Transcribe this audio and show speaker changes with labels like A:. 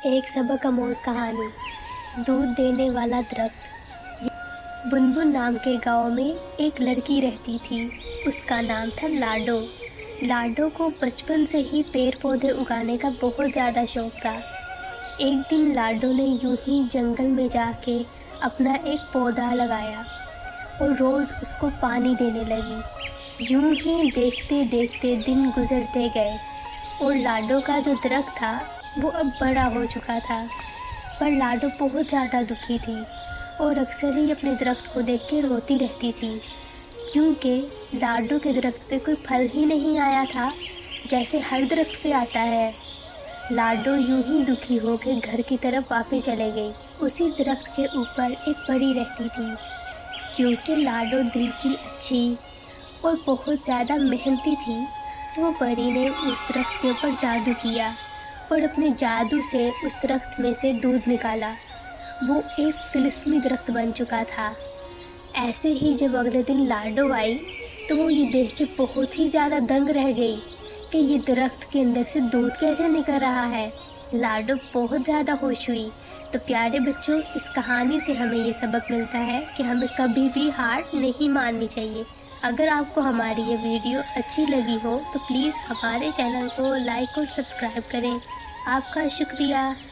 A: ایک سبق آموز کہانی، دودھ دینے والا درخت۔ بنبن نام کے گاؤں میں ایک لڑکی رہتی تھی۔ اس کا نام تھا لاڈو۔ لاڈو کو بچپن سے ہی پیڑ پودے اگانے کا بہت زیادہ شوق تھا۔ ایک دن لاڈو نے یوں ہی جنگل میں جا کے اپنا ایک پودا لگایا اور روز اس کو پانی دینے لگی۔ یوں ہی دیکھتے دیکھتے دن گزرتے گئے اور لاڈو کا جو درخت تھا وہ اب بڑا ہو چکا تھا، پر لاڈو بہت زیادہ دکھی تھی اور اکثر ہی اپنے درخت کو دیکھ کے روتی رہتی تھی، کیونکہ لاڈو کے درخت پہ کوئی پھل ہی نہیں آیا تھا جیسے ہر درخت پہ آتا ہے۔ لاڈو یوں ہی دکھی ہو کے گھر کی طرف واپس چلے گئی۔ اسی درخت کے اوپر ایک پری رہتی تھی، کیونکہ لاڈو دل کی اچھی اور بہت زیادہ محنتی تھی، تو وہ پری نے اس درخت کے اوپر جادو کیا اور اپنے جادو سے اس درخت میں سے دودھ نکالا۔ وہ ایک طلسمی درخت بن چکا تھا۔ ایسے ہی جب اگلے دن لاڈو آئی تو وہ یہ دیکھ کے بہت ہی زیادہ دنگ رہ گئی کہ یہ درخت کے اندر سے دودھ کیسے نکل رہا ہے۔ لاڈو بہت زیادہ خوش ہوئی۔ تو پیارے بچوں، اس کہانی سے ہمیں یہ سبق ملتا ہے کہ ہمیں کبھی بھی ہار نہیں ماننی چاہیے۔ اگر آپ کو ہماری یہ ویڈیو اچھی لگی ہو تو پلیز ہمارے چینل کو لائک اور سبسکرائب کریں۔ آپ کا شکریہ۔